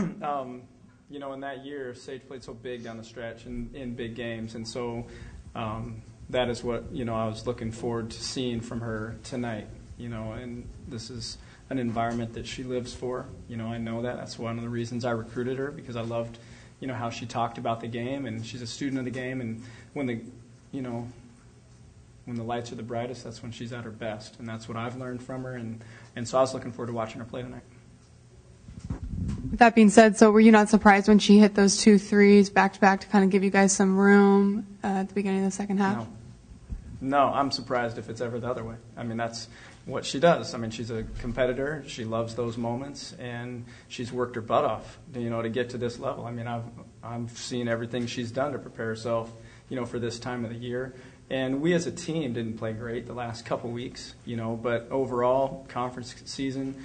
In that year, Sage played so big down the stretch in big games, and so that is what I was looking forward to seeing from her tonight. And this is an environment that she lives for. I know that. That's one of the reasons I recruited her, because I loved, how she talked about the game, and she's a student of the game. And when the lights are the brightest, that's when she's at her best, and that's what I've learned from her. And so I was looking forward to watching her play tonight. With that being said, so were you not surprised when she hit those 2 threes back-to-back to kind of give you guys some room at the beginning of the second half? No, I'm surprised if it's ever the other way. I mean, that's what she does. I mean, she's a competitor. She loves those moments, and she's worked her butt off, to get to this level. I mean, I've seen everything she's done to prepare herself, for this time of the year. And we as a team didn't play great the last couple weeks, but overall, conference season,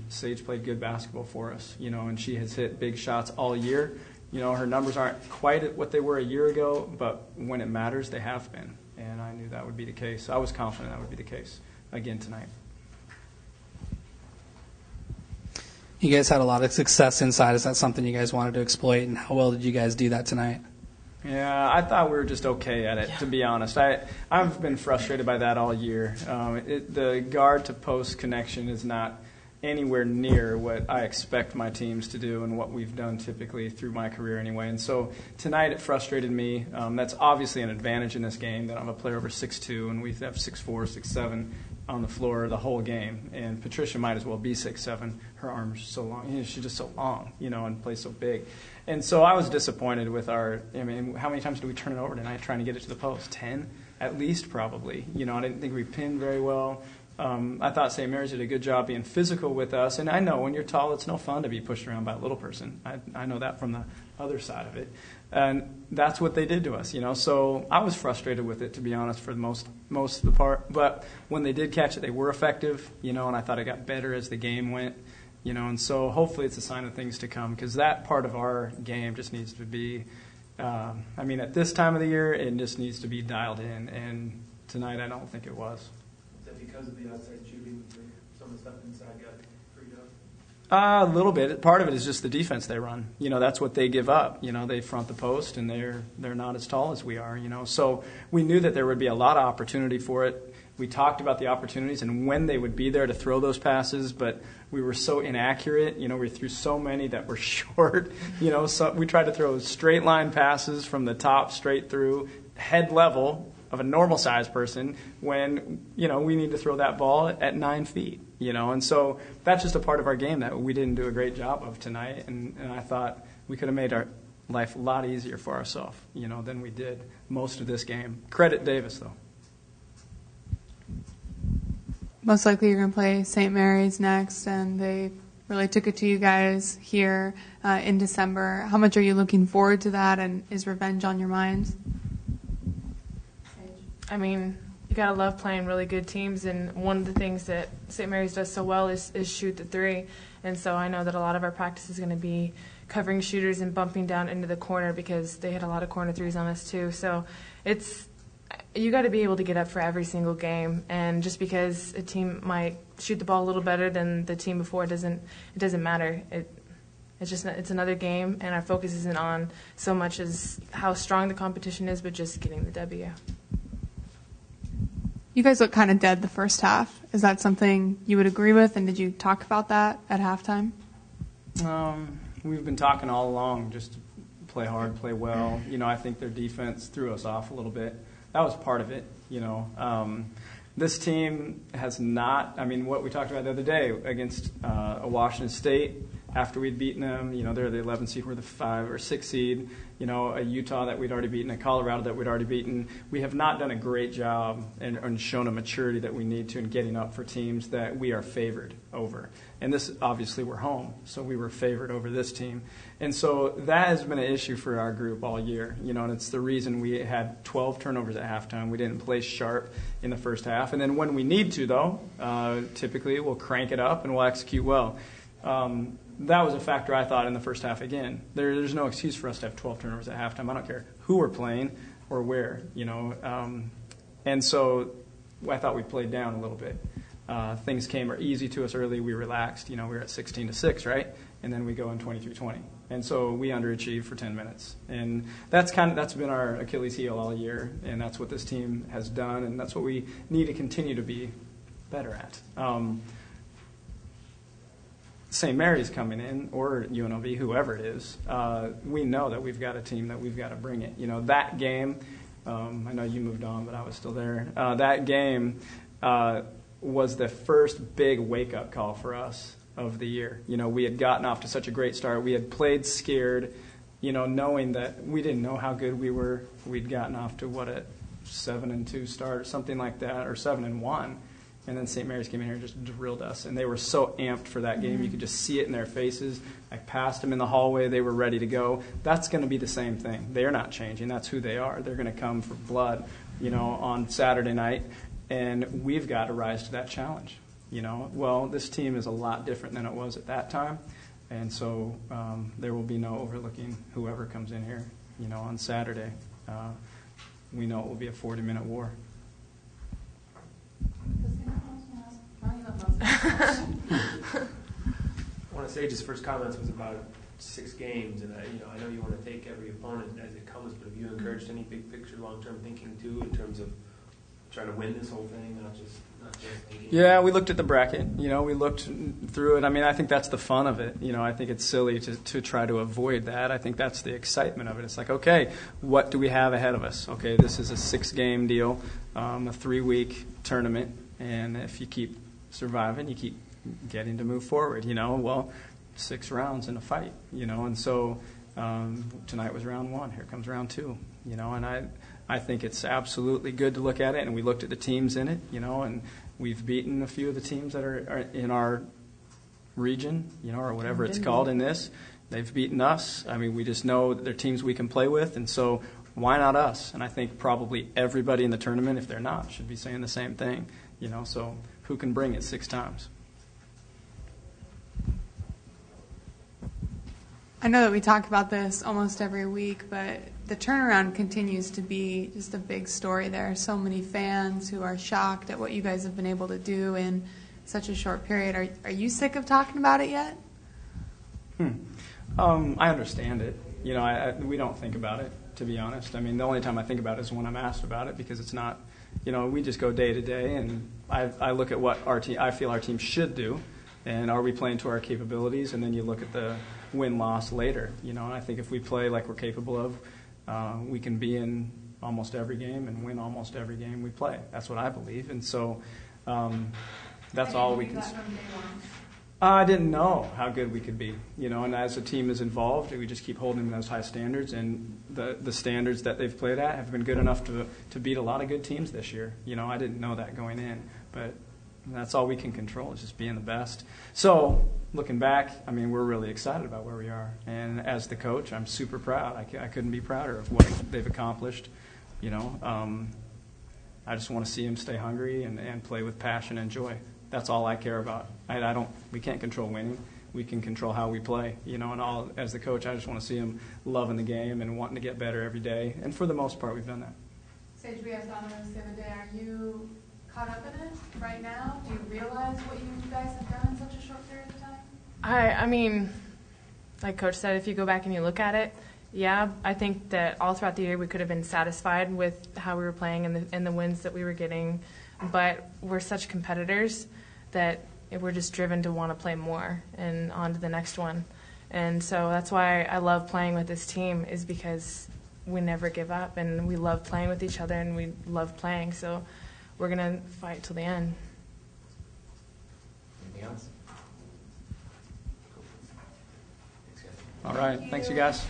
Sage played good basketball for us, and she has hit big shots all year. Her numbers aren't quite at what they were a year ago, but when it matters, they have been. And I knew that would be the case. I was confident that would be the case again tonight. You guys had a lot of success inside. Is that something you guys wanted to exploit, and how well did you guys do that tonight? Yeah, I thought we were just okay at it, to be honest. I've been frustrated by that all year. The guard-to-post connection is not anywhere near what I expect my teams to do and what we've done typically through my career anyway. And so tonight it frustrated me. That's obviously an advantage in this game, that I'm a player over 6'2", and we have 6'4", 6'7", on the floor the whole game. And Patricia might as well be 6'7". Her arms are so long. She's just so long, and plays so big. And so I was disappointed with how many times did we turn it over tonight trying to get it to the post? 10 at least, probably. I didn't think we pinned very well. I thought St. Mary's did a good job being physical with us. And I know when you're tall, it's no fun to be pushed around by a little person. I know that from the other side of it. And that's what they did to us, So I was frustrated with it, to be honest, for the most of the part. But when they did catch it, they were effective, and I thought it got better as the game went. And so hopefully it's a sign of things to come, because that part of our game just needs to be, at this time of the year, it just needs to be dialed in. And tonight I don't think it was. Is that because of the outside shooting, some of the stuff inside got freed up? A little bit. Part of it is just the defense they run. That's what they give up. They front the post, and they're not as tall as we are. So we knew that there would be a lot of opportunity for it. We talked about the opportunities and when they would be there to throw those passes, but we were so inaccurate. We threw so many that were short. So we tried to throw straight line passes from the top straight through, head level of a normal sized person, when we need to throw that ball at 9 feet. And so that's just a part of our game that we didn't do a great job of tonight. And I thought we could have made our life a lot easier for ourselves, than we did most of this game. Credit Davis, though. Most likely you're going to play St. Mary's next, and they really took it to you guys here in December. How much are you looking forward to that, and is revenge on your minds? You got to love playing really good teams, and one of the things that St. Mary's does so well is shoot the three. And so I know that a lot of our practice is going to be covering shooters and bumping down into the corner, because they hit a lot of corner threes on us too. So you got to be able to get up for every single game, and just because a team might shoot the ball a little better than the team before, it doesn't matter. It's another game, and our focus isn't on so much as how strong the competition is, but just getting the W. You guys look kind of dead the first half. Is that something you would agree with, and did you talk about that at halftime? We've been talking all along, just to play hard, play well. I think their defense threw us off a little bit. That was part of it, This team has not, what we talked about the other day against a Washington State, after we'd beaten them, they're the 11th seed, we're the 5 or 6 seed, a Utah that we'd already beaten, a Colorado that we'd already beaten. We have not done a great job and shown a maturity that we need to in getting up for teams that we are favored over. And this, obviously, we're home, so we were favored over this team. And so that has been an issue for our group all year, and it's the reason we had 12 turnovers at halftime. We didn't play sharp in the first half. And then when we need to, though, typically we'll crank it up and we'll execute well. That was a factor, I thought, in the first half again. There's no excuse for us to have 12 turnovers at halftime. I don't care who we're playing or where, And so I thought we played down a little bit. Things came easy to us early. We relaxed. We were at 16-6, right? and then we go in 23-20. And so we underachieve for 10 minutes. And that's been our Achilles heel all year, and that's what this team has done, and that's what we need to continue to be better at. St. Mary's coming in, or UNLV, whoever it is, we know that we've got a team that we've got to bring it. You know, that game, I know you moved on, but I was still there. That game was the first big wake-up call for us of the year. You know, we had gotten off to such a great start. We had played scared, you know, knowing that we didn't know how good we were. We'd gotten off to, a 7-2 start or something like that, or 7-1. And then St. Mary's came in here and just drilled us. And they were so amped for that game. You could just see it in their faces. I passed them in the hallway. They were ready to go. That's going to be the same thing. They're not changing. That's who they are. They're going to come for blood, you know, on Saturday night. And we've got to rise to that challenge. You know, well, this team is a lot different than it was at that time. And so there will be no overlooking whoever comes in here, you know, on Saturday. We know it will be a 40-minute war. One of Sage's first comments was about 6 games, and I know you want to take every opponent as it comes, but have you encouraged any big picture, long-term thinking too, in terms of trying to win this whole thing, not just thinking? Yeah, we looked at the bracket. You know, we looked through it. I mean, I think that's the fun of it. You know, I think it's silly to try to avoid that. I think that's the excitement of it. It's like, okay, what do we have ahead of us? Okay, this is a 6-game deal, a 3-week tournament, and if you keep surviving, you keep getting to move forward. You know, well, 6 rounds in a fight. You know, and so tonight was round 1. Here comes round 2. You know, and I think it's absolutely good to look at it, and we looked at the teams in it, you know, and we've beaten a few of the teams that are in our region, you know, or whatever it's called in this. They've beaten us. I mean, we just know that they're teams we can play with, and so why not us? And I think probably everybody in the tournament, if they're not, should be saying the same thing, you know, so who can bring it 6 times? I know that we talk about this almost every week, but the turnaround continues to be just a big story. There are so many fans who are shocked at what you guys have been able to do in such a short period. Are you sick of talking about it yet? I understand it. You know, we don't think about it, to be honest. I mean, the only time I think about it is when I'm asked about it, because it's not, you know, we just go day to day, and I look at what I feel our team should do, and are we playing to our capabilities, and then you look at the win-loss later. You know, and I think if we play like we're capable of, we can be in almost every game and win almost every game we play. That's what I believe, and so that's all we can. I didn't know how good we could be, you know, and as a team is involved, we just keep holding those high standards, and the standards that they've played at have been good enough to beat a lot of good teams this year. You know, I didn't know that going in, but that's all we can control, is just being the best. So looking back, I mean, we're really excited about where we are, and as the coach, I'm super proud. I couldn't be prouder of what they've accomplished. You know, I just want to see them stay hungry and play with passion and joy. That's all I care about. We can't control winning. We can control how we play, you know, and as the coach, I just want to see them loving the game and wanting to get better every day. And for the most part, we've done that. Sage, we asked Donovan this the other day. Are you caught up in it right now? Do you realize what you guys have done in such a short period of time? I mean, like Coach said, if you go back and you look at it, yeah, I think that all throughout the year we could have been satisfied with how we were playing and the wins that we were getting, but we're such competitors that we're just driven to want to play more and on to the next one. And so that's why I love playing with this team, is because we never give up, and we love playing with each other, and we love playing. So we're going to fight till the end. Anything else? All right. Thanks, you guys.